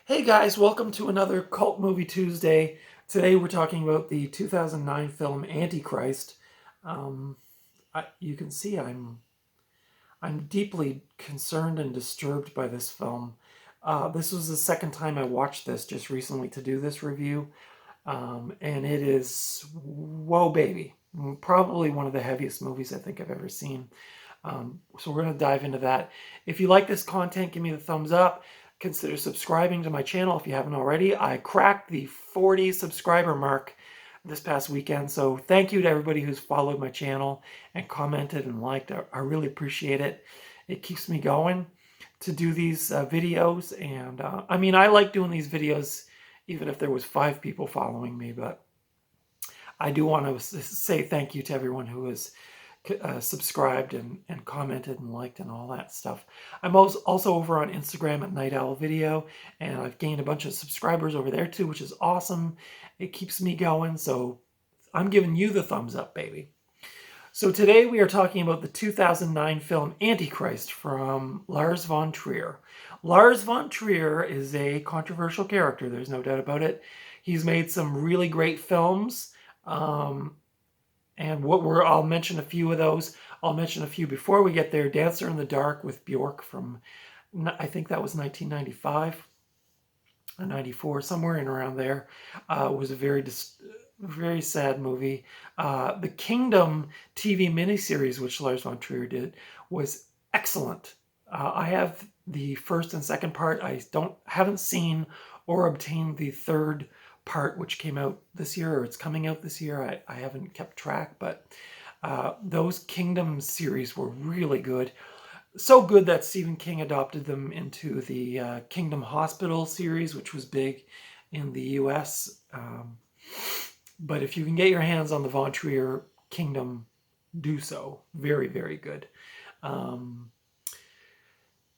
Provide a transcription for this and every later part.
Hey guys, welcome to another Cult Movie Tuesday. Today we're talking about the 2009 film Antichrist. Um, you can see I'm deeply concerned and disturbed by this film. This was the second time I watched this just recently to do this review, and it is whoa baby, probably one of the heaviest movies I think I've ever seen. So we're going to dive into that. If you like this content, give me the thumbs up. Consider subscribing to my channel if you haven't already. I cracked the 40 subscriber mark this past weekend. So thank you to everybody who's followed my channel and commented and liked. I really appreciate it. It keeps me going to do these videos. And I mean, I like doing these videos even if there was 5 people following me. But I do want to say thank you to everyone who has subscribed and commented and liked and all that stuff. I'm also over on Instagram at Night Owl Video, and I've gained a bunch of subscribers over there too, which is awesome. It keeps me going, so I'm giving you the thumbs up, baby. So today we are talking about the 2009 film Antichrist from Lars von Trier. Lars von Trier is a controversial character, there's no doubt about it. He's made some really great films. And I'll mention a few of those. I'll mention a few before we get there. Dancer in the Dark with Bjork from, I think that was 1995 or 94, somewhere in around there. Was a very sad movie. The Kingdom TV miniseries, which Lars von Trier did, was excellent. I have the first and second part. I haven't seen or obtained the third part, which came out this year, or it's coming out this year. I haven't kept track, but those Kingdom series were really good. So good that Stephen King adopted them into the Kingdom Hospital series, which was big in the US. But if you can get your hands on the Von Trier Kingdom, do so. Very, very good.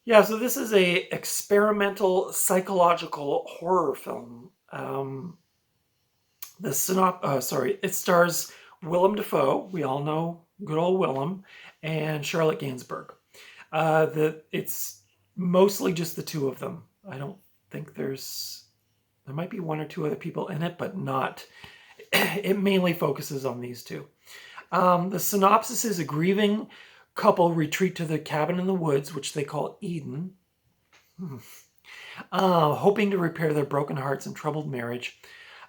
Yeah, so this is a experimental psychological horror film. It stars Willem Dafoe. We all know good old Willem, and Charlotte Gainsbourg. It's mostly just the two of them. I don't think there might be 1 or 2 other people in it, but not. It mainly focuses on these two. The synopsis is: a grieving couple retreat to their cabin in the woods, which they call Eden, hoping to repair their broken hearts and troubled marriage.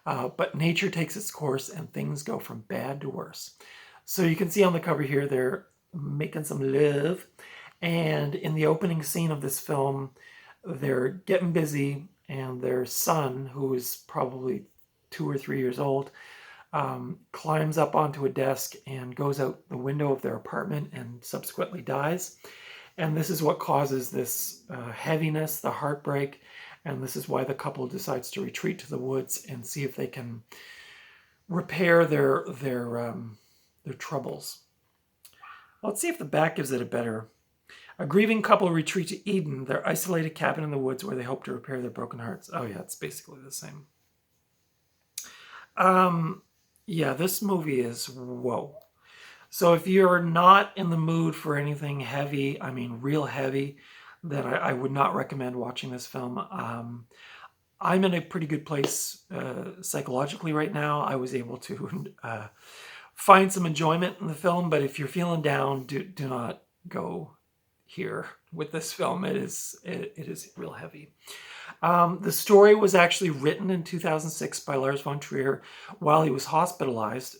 But nature takes its course and things go from bad to worse. So you can see on the cover here, they're making some love. And in the opening scene of this film, they're getting busy, and their son, who is probably 2 or 3 years old, climbs up onto a desk and goes out the window of their apartment and subsequently dies. And this is what causes this heaviness, the heartbreak, and this is why the couple decides to retreat to the woods and see if they can repair their troubles. Let's see if the back gives it a better. A grieving couple retreat to Eden, their isolated cabin in the woods where they hope to repair their broken hearts. Oh yeah, it's basically the same. Yeah, this movie is whoa. So if you're not in the mood for anything heavy, I mean real heavy, then I would not recommend watching this film. I'm in a pretty good place psychologically right now. I was able to find some enjoyment in the film, but if you're feeling down, do not go here with this film. It is real heavy. The story was actually written in 2006 by Lars von Trier while he was hospitalized,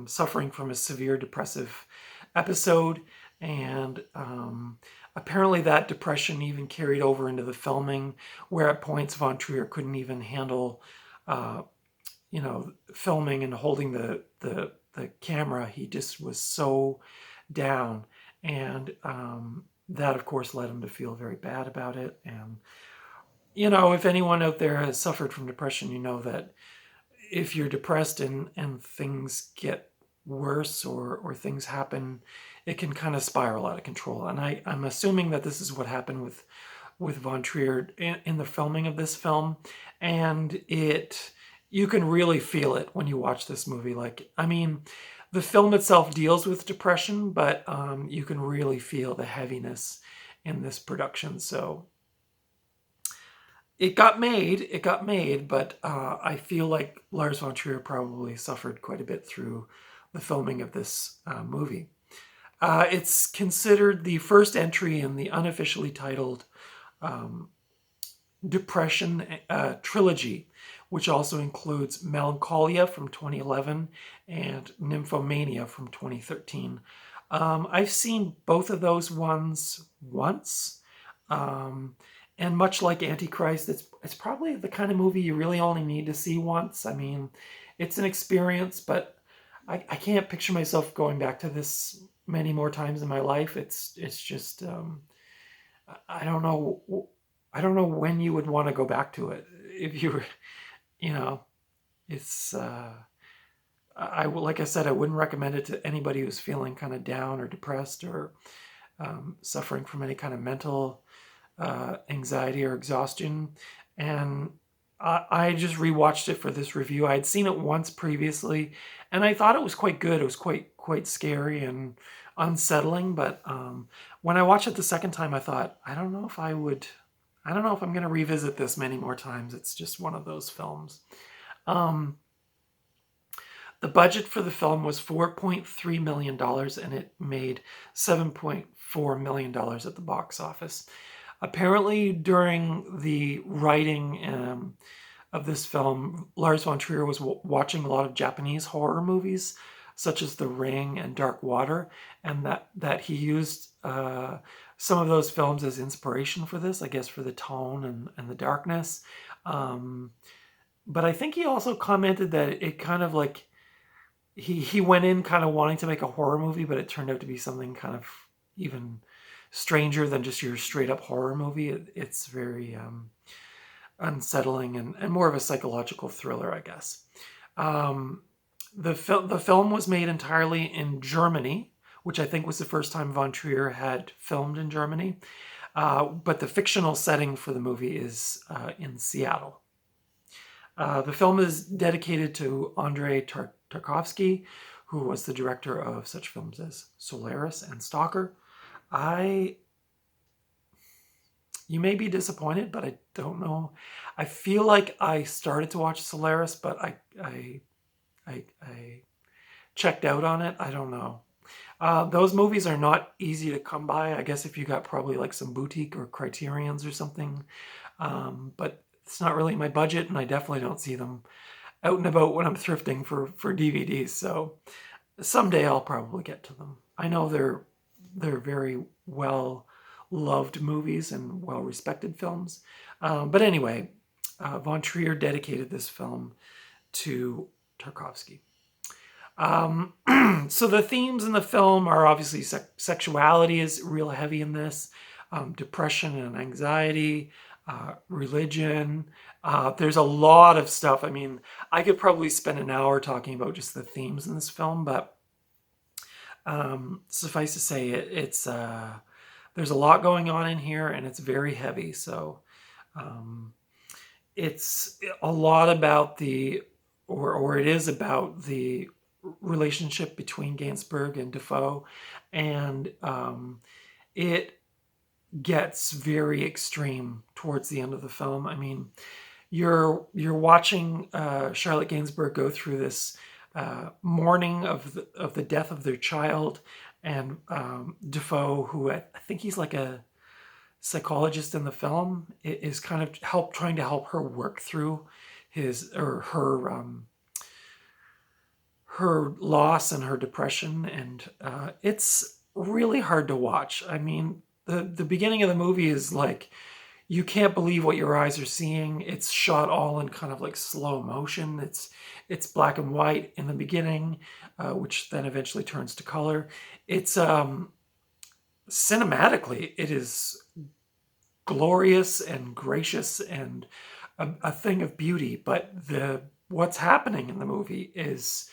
suffering from a severe depressive episode, and apparently that depression even carried over into the filming, where at points Von Trier couldn't even handle, filming and holding the camera. He just was so down, and that of course led him to feel very bad about it. And if anyone out there has suffered from depression, you know that if you're depressed and things get worse or things happen, it can kind of spiral out of control. And I'm assuming that this is what happened with Von Trier in the filming of this film. And you can really feel it when you watch this movie. The film itself deals with depression, but you can really feel the heaviness in this production. So it got made, but I feel like Lars von Trier probably suffered quite a bit through the filming of this movie. It's considered the first entry in the unofficially titled Depression trilogy, which also includes Melancholia from 2011 and Nymphomania from 2013. I've seen both of those ones once. And much like Antichrist, it's probably the kind of movie you really only need to see once. I mean, it's an experience, but I can't picture myself going back to this many more times in my life. It's just I don't know. I don't know when you would want to go back to it if you were, you know, it's like I said, I wouldn't recommend it to anybody who's feeling kind of down or depressed or suffering from any kind of mental anxiety or exhaustion. And I just rewatched it for this review. I had seen it once previously, and I thought it was quite good. It was quite scary and unsettling. But when I watched it the second time, I thought, I don't know if I'm going to revisit this many more times. It's just one of those films. The budget for the film was $4.3 million, and it made $7.4 million at the box office. Apparently, during the writing of this film, Lars von Trier was watching a lot of Japanese horror movies, such as The Ring and Dark Water, and that he used some of those films as inspiration for this, I guess, for the tone and the darkness. But I think he also commented that it kind of like, he went in kind of wanting to make a horror movie, but it turned out to be something kind of even stranger than just your straight up horror movie. It's very unsettling and more of a psychological thriller, I guess. The film was made entirely in Germany, which I think was the first time von Trier had filmed in Germany. But the fictional setting for the movie is in Seattle. The film is dedicated to Andrei Tarkovsky, who was the director of such films as Solaris and Stalker. You may be disappointed, but I don't know. I feel like I started to watch Solaris, but I checked out on it. I don't know. Those movies are not easy to come by. I guess if you got probably like some boutique or Criterions or something. But it's not really my budget, and I definitely don't see them out and about when I'm thrifting for DVDs. So someday I'll probably get to them. I know they're very well loved movies and well respected films. But anyway, von Trier dedicated this film to Tarkovsky. So the themes in the film are obviously sexuality is real heavy in this, depression and anxiety, religion. There's a lot of stuff. I mean, I could probably spend an hour talking about just the themes in this film, but suffice to say, it's there's a lot going on in here, and it's very heavy. So it's a lot about or it is about the relationship between Gainsbourg and Dafoe, and it gets very extreme towards the end of the film. I mean, you're watching Charlotte Gainsbourg go through this mourning of the death of their child, and Dafoe, who I think he's like a psychologist in the film, is kind of trying to help her work through her loss and her depression, and it's really hard to watch. I mean, the beginning of the movie is like, you can't believe what your eyes are seeing. It's shot all in kind of like slow motion. It's black and white in the beginning, which then eventually turns to color. It's cinematically, it is glorious and gracious and a thing of beauty. But what's happening in the movie is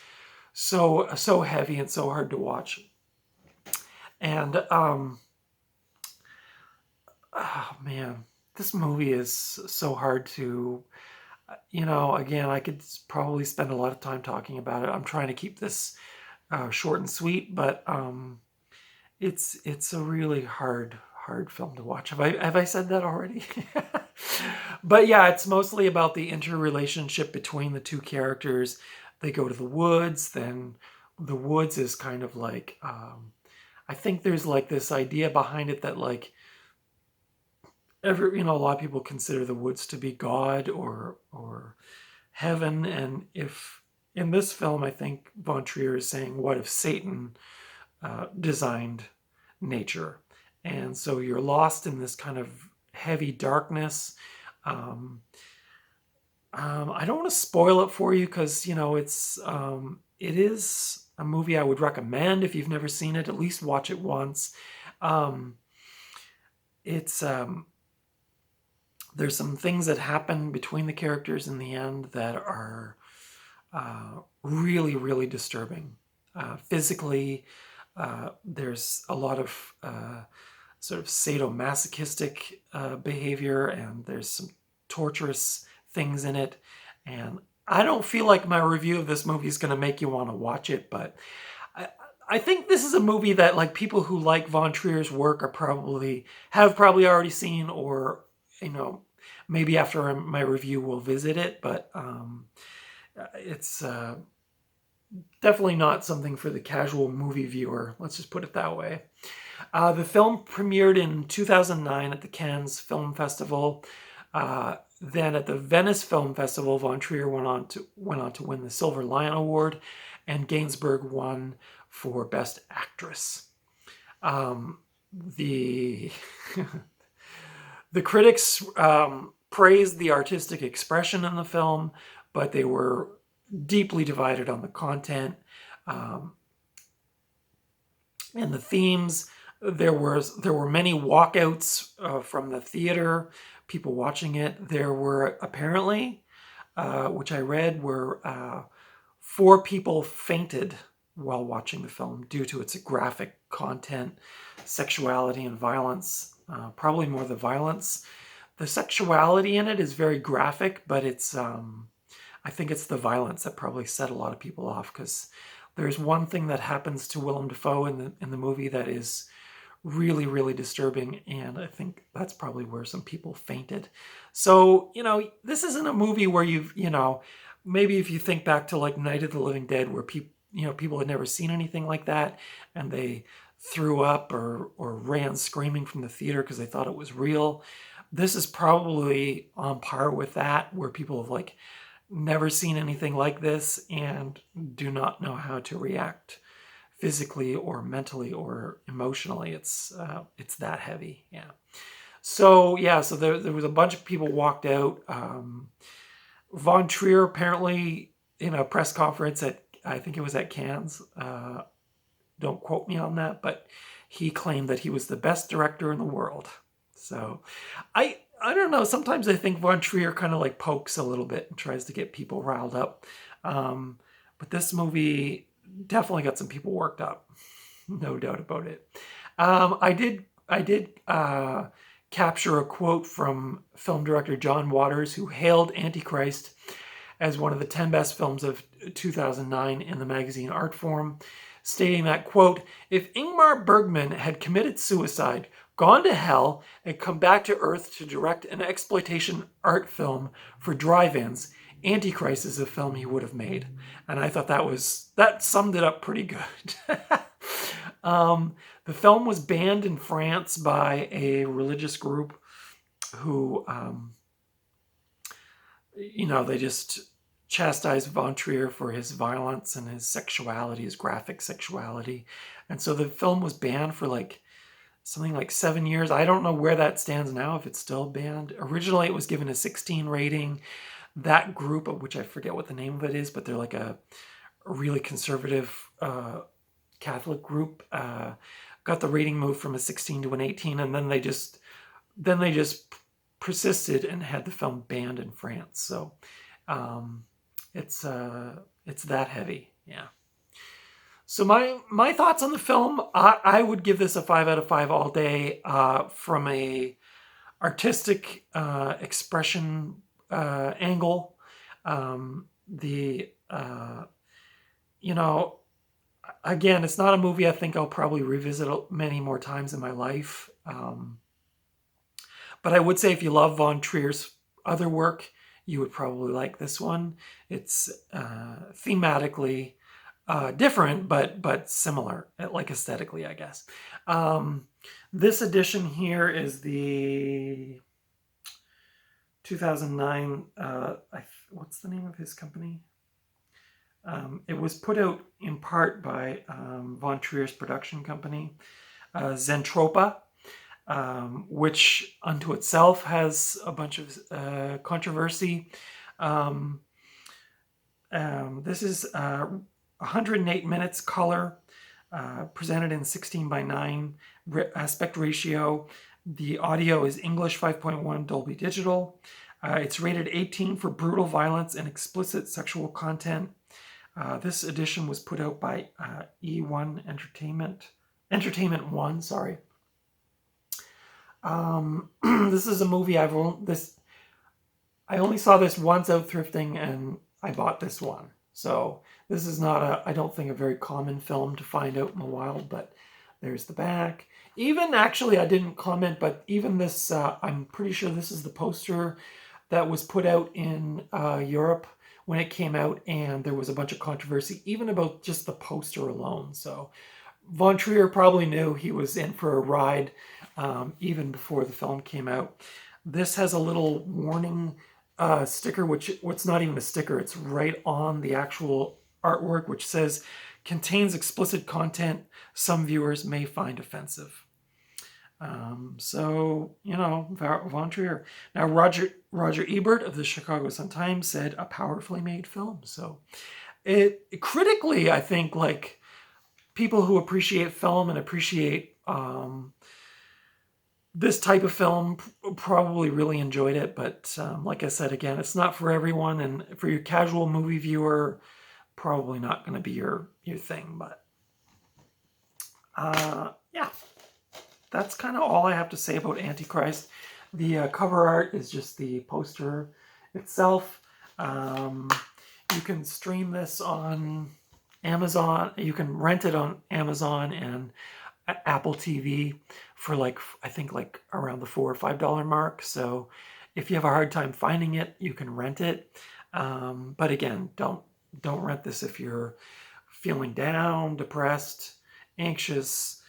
so heavy and so hard to watch. And oh man, this movie is so hard to, again, I could probably spend a lot of time talking about it. I'm trying to keep this short and sweet, but it's a really hard hard film to watch. Have I said that already? But yeah, it's mostly about the interrelationship between the two characters. They go to the woods, then the woods is kind of like, I think there's like this idea behind it that like a lot of people consider the woods to be God or heaven. And if in this film, I think Von Trier is saying, what if Satan designed nature? And so you're lost in this kind of heavy darkness. I don't want to spoil it for you because it is a movie I would recommend if you've never seen it. At least watch it once. It's there's some things that happen between the characters in the end that are really, really disturbing. Physically, there's a lot of sort of sadomasochistic behavior, and there's some torturous things in it. And I don't feel like my review of this movie is going to make you want to watch it, but I think this is a movie that like people who like Von Trier's work have probably already seen, or maybe after my review will visit it, but it's definitely not something for the casual movie viewer. Let's just put it that way. The film premiered in 2009 at the Cannes Film Festival. Then at the Venice Film Festival, Von Trier went on to win the Silver Lion Award, and Gainsbourg won for Best Actress. The the critics praised the artistic expression in the film, but they were deeply divided on the content and the themes. There were many walkouts from the theater, people watching it. There were apparently, which I read, were 4 people fainted while watching the film due to its graphic content, sexuality and violence. Probably more the violence. The sexuality in it is very graphic, but it's I think it's the violence that probably set a lot of people off, because there's one thing that happens to Willem Dafoe in the movie that is really, really disturbing, and I think that's probably where some people fainted. So, this isn't a movie where maybe if you think back to like Night of the Living Dead, where people had never seen anything like that, and they threw up or ran screaming from the theater because they thought it was real. This is probably on par with that, where people have like never seen anything like this and do not know how to react physically or mentally or emotionally. It's that heavy. Yeah. So there was a bunch of people walked out. Von Trier apparently in a press conference I think it was at Cannes, don't quote me on that, but he claimed that he was the best director in the world. So I don't know. Sometimes I think Von Trier kind of like pokes a little bit and tries to get people riled up. But this movie definitely got some people worked up. No doubt about it. I did capture a quote from film director John Waters, who hailed Antichrist as one of the 10 best films of 2009 in the magazine Artforum, stating that, quote, "If Ingmar Bergman had committed suicide, gone to hell, and come back to Earth to direct an exploitation art film for drive-ins, Antichrist is a film he would have made." And I thought that summed it up pretty good. The film was banned in France by a religious group who, they just chastised Von Trier for his violence and his sexuality, his graphic sexuality. And so the film was banned for something like 7 years. I don't know where that stands now, if it's still banned. Originally, it was given a 16 rating. That group, of which I forget what the name of it is, but they're like a really conservative Catholic group, got the rating moved from a 16 to an 18, and then they just persisted and had the film banned in France. So it's that heavy. Yeah. So my thoughts on the film, I would give this a 5 out of 5 all day. From a artistic expression angle, again, it's not a movie I think I'll probably revisit many more times in my life. But I would say if you love Von Trier's other work, you would probably like this one. It's thematically different, but similar, like aesthetically, I guess. This edition here is the 2009, what's the name of his company? It was put out in part by Von Trier's production company, Zentropa, which unto itself has a bunch of controversy. This is 108 minutes color, presented in 16:9 aspect ratio. The audio is English 5.1 Dolby Digital. It's rated 18 for brutal violence and explicit sexual content. This edition was put out by E1 Entertainment One. Sorry. This is a movie I only saw this once out thrifting, and I bought this one. So this is not I don't think a very common film to find out in the wild, but there's the back. Even actually, I didn't comment, but even this, I'm pretty sure this is the poster that was put out in Europe when it came out, and there was a bunch of controversy even about just the poster alone. So Von Trier probably knew he was in for a ride even before the film came out. This has a little warning sticker, what's not even a sticker, it's right on the actual artwork, which says, contains explicit content some viewers may find offensive. So, you know, Von Trier. Now, Roger Ebert of the Chicago Sun-Times said a powerfully made film. So it critically, I think, like, people who appreciate film and appreciate this type of film probably really enjoyed it. But like I said, again, it's not for everyone. And for your casual movie viewer, probably not going to be your thing. But yeah, that's kind of all I have to say about Antichrist. The cover art is just the poster itself. You can stream this on Amazon. You can rent it on Amazon and Apple TV for I think around the $4 or $5 mark. So if you have a hard time finding it, you can rent it. But again, don't rent this if you're feeling down, depressed, anxious,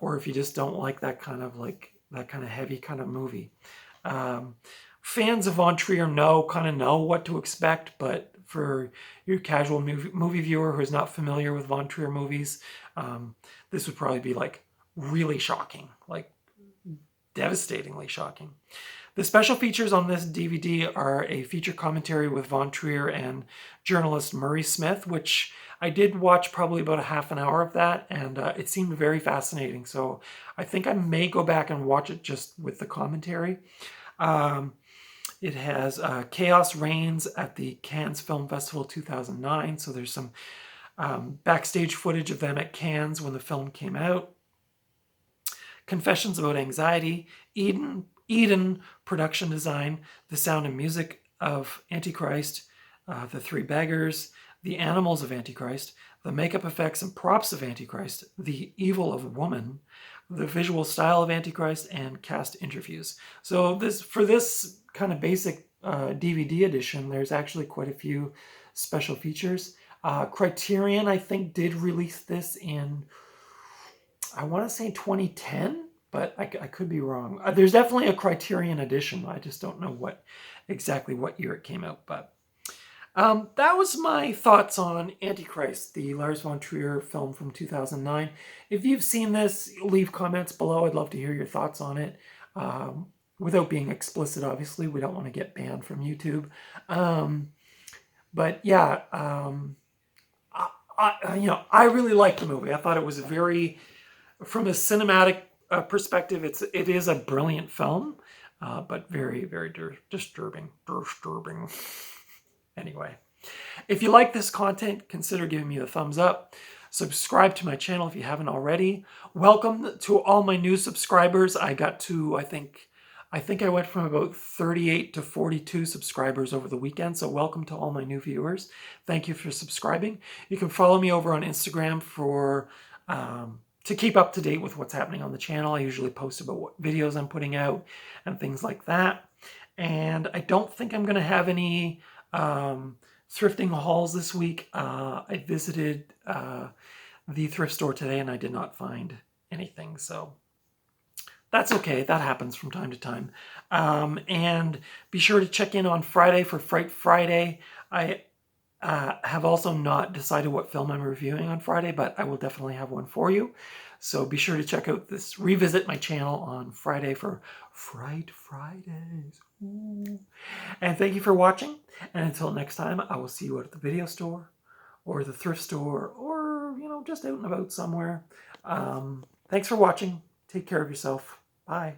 or if you just don't like that kind of heavy kind of movie. Fans of Von Trier know what to expect, but for your casual movie viewer who is not familiar with Von Trier movies, this would probably be really shocking, devastatingly shocking. The special features on this DVD are a feature commentary with Von Trier and journalist Murray Smith, which I did watch probably about a half an hour of that, and it seemed very fascinating. So I think I may go back and watch it just with the commentary. It has Chaos Reigns at the Cannes Film Festival 2009. So there's some backstage footage of them at Cannes when the film came out. Confessions About Anxiety, Eden production design, the sound and music of Antichrist, the Three Beggars, the animals of Antichrist, the makeup effects and props of Antichrist, the evil of woman, the visual style of Antichrist, and cast interviews. So for this kind of basic DVD edition, there's actually quite a few special features. Criterion, I think, did release this in, I want to say 2010, but I could be wrong. There's definitely a Criterion edition. I just don't know exactly what year it came out. But that was my thoughts on Antichrist, the Lars von Trier film from 2009. If you've seen this, leave comments below. I'd love to hear your thoughts on it. Without being explicit, obviously. We don't want to get banned from YouTube. But yeah, I really liked the movie. I thought it was from a cinematic perspective, it is a brilliant film, but very, very disturbing. Anyway, if you like this content, consider giving me the thumbs up. Subscribe to my channel if you haven't already. Welcome to all my new subscribers. I got to, I think I went from about 38 to 42 subscribers over the weekend. So welcome to all my new viewers. Thank you for subscribing. You can follow me over on Instagram to keep up to date with what's happening on the channel. I usually post about what videos I'm putting out and things like that. And I don't think I'm going to have any thrifting hauls this week. I visited the thrift store today and I did not find anything, so that's okay. That happens from time to time. And be sure to check in on Friday for Fright Friday. I have also not decided what film I'm reviewing on Friday, but I will definitely have one for you. So be sure to check out this, revisit my channel on Friday for Fright Fridays. Ooh. And thank you for watching. And until next time, I will see you at the video store or the thrift store or, you know, just out and about somewhere. Thanks for watching. Take care of yourself. Bye.